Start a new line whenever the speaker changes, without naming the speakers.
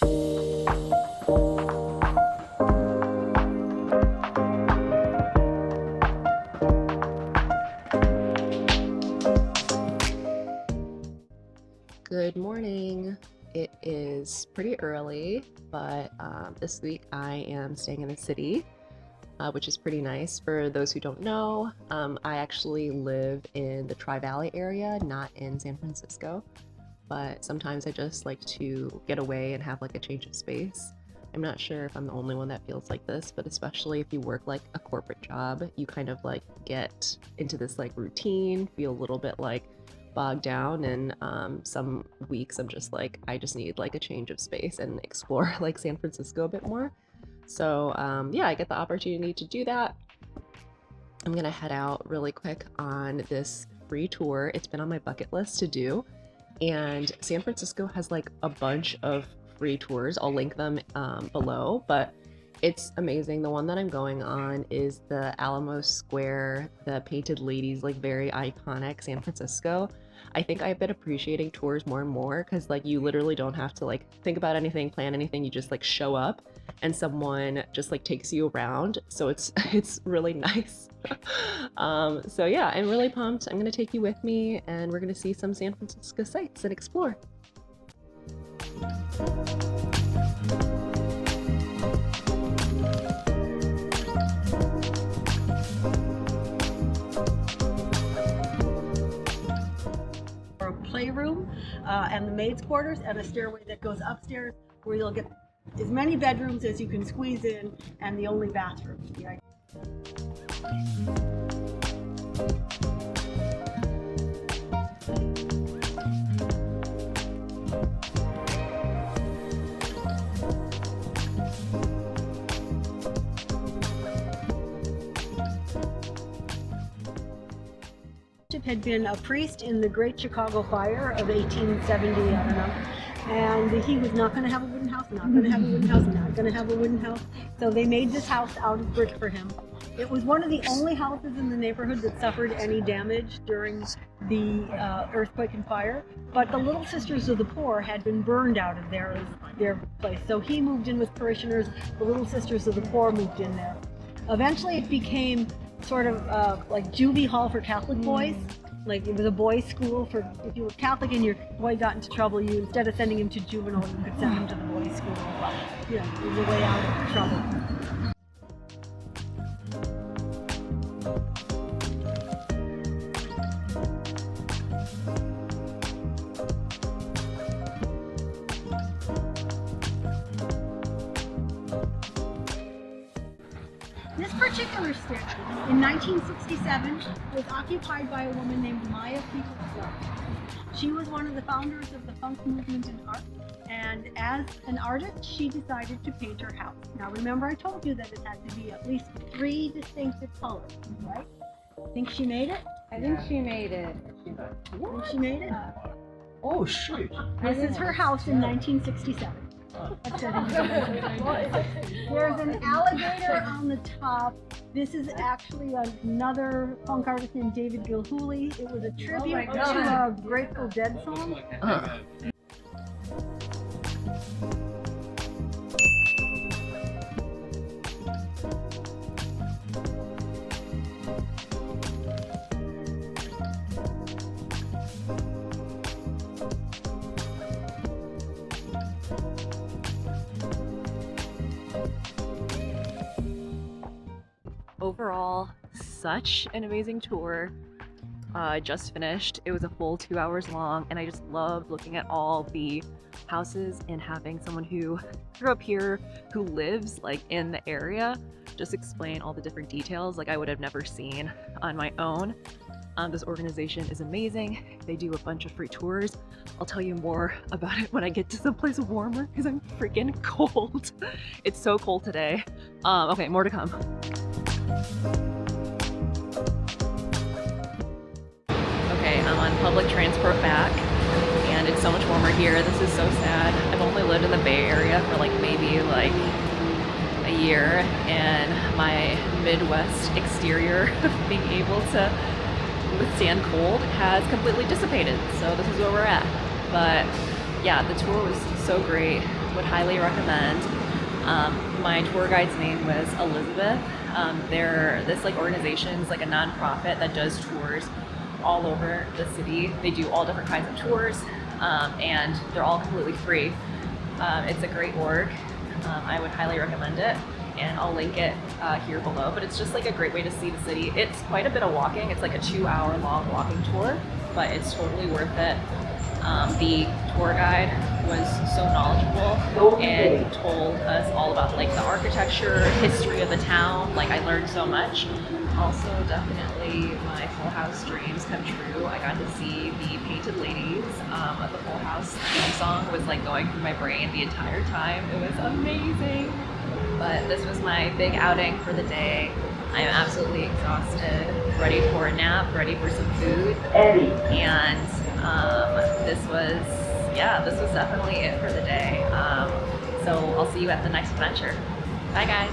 Good morning. It is pretty early, but this week I am staying in the city, which is pretty nice. For those who don't know, I actually live in the Tri-Valley area, not in San Francisco, but sometimes I just like to get away and have like a change of space. I'm not sure if I'm the only one that feels like this, but especially if you work like a corporate job, you kind of like get into this like routine, feel a little bit like bogged down, and some weeks I'm just like, I just need like a change of space and explore like San Francisco a bit more. So yeah, I get the opportunity to do that. I'm gonna head out really quick on this free tour. It's been on my bucket list to do, and San Francisco has like a bunch of free tours. I'll link them below, but it's amazing. The one that I'm going on is the Alamo Square, the Painted Ladies, like very iconic San Francisco. I think I've been appreciating tours more and more because like you literally don't have to like think about anything, plan anything. You just like show up and someone just like takes you around. So it's really nice. So yeah, I'm really pumped. I'm gonna take you with me and we're gonna see some San Francisco sights and explore.
Playroom and the maid's quarters, and a stairway that goes upstairs where you'll get as many bedrooms as you can squeeze in, and the only bathroom. Yeah. Had been a priest in the Great Chicago Fire of 1870, I don't know, and he was not going to have a wooden house, not going to have a wooden house, not going to have a wooden house, so they made this house out of brick for him. It was one of the only houses in the neighborhood that suffered any damage during the earthquake and fire, but the Little Sisters of the Poor had been burned out of their place, so he moved in with parishioners. The Little Sisters of the Poor moved in there. Eventually it became sort of like juvie hall for Catholic boys. Like it was a boys' school for, if you were Catholic and your boy got into trouble, you, instead of sending him to juvenile, you could send him to the boys' school. Yeah, it was a way out of trouble. This particular stick, in 1967, was occupied by a woman named Maya Fran. She was one of the founders of the funk movement in art, and as an artist, she decided to paint her house. Now remember, I told you that it had to be at least 3 distinctive colors, right? Think she made it?
I think she made it.
Think she made it?
Oh shoot!
This is her house in 1967. There's an alligator on the top. This is actually another funk artist named David Gilhooly. It was a tribute to a Grateful Dead song.
Overall, such an amazing tour. I just finished. It was a full 2 hours long, and I just loved looking at all the houses and having someone who grew up here, who lives like in the area, just explain all the different details like I would have never seen on my own. This organization is amazing. They do a bunch of free tours. I'll tell you more about it when I get to someplace warmer because I'm freaking cold. It's so cold today. Okay, more to come. Okay, I'm on public transport back, and it's so much warmer here. This is so sad. I've only lived in the Bay Area for like maybe like a year, and my Midwest exterior of being able to withstand cold has completely dissipated. So this is where we're at. But yeah, the tour was so great.
would highly recommend. My tour guide's name was Elizabeth. They're this like organization's like a nonprofit that does tours all over the city. They do all different kinds of tours, and they're all completely free. It's a great org. I would highly recommend it, and I'll link it here below. But it's just like a great way to see the city. It's quite a bit of walking. It's like a 2-hour long walking tour, but it's totally worth it. The tour guide was so knowledgeable and told us all about like the architecture, history of the town. Like I learned so much. Also, definitely my Full House dreams come true. I got to see the Painted Ladies. The Full House theme song was like going through my brain the entire time. It was amazing. But this was my big outing for the day. I am absolutely exhausted, ready for a nap, ready for some food. And this was definitely it for the day. So I'll see you at the next adventure. Bye guys.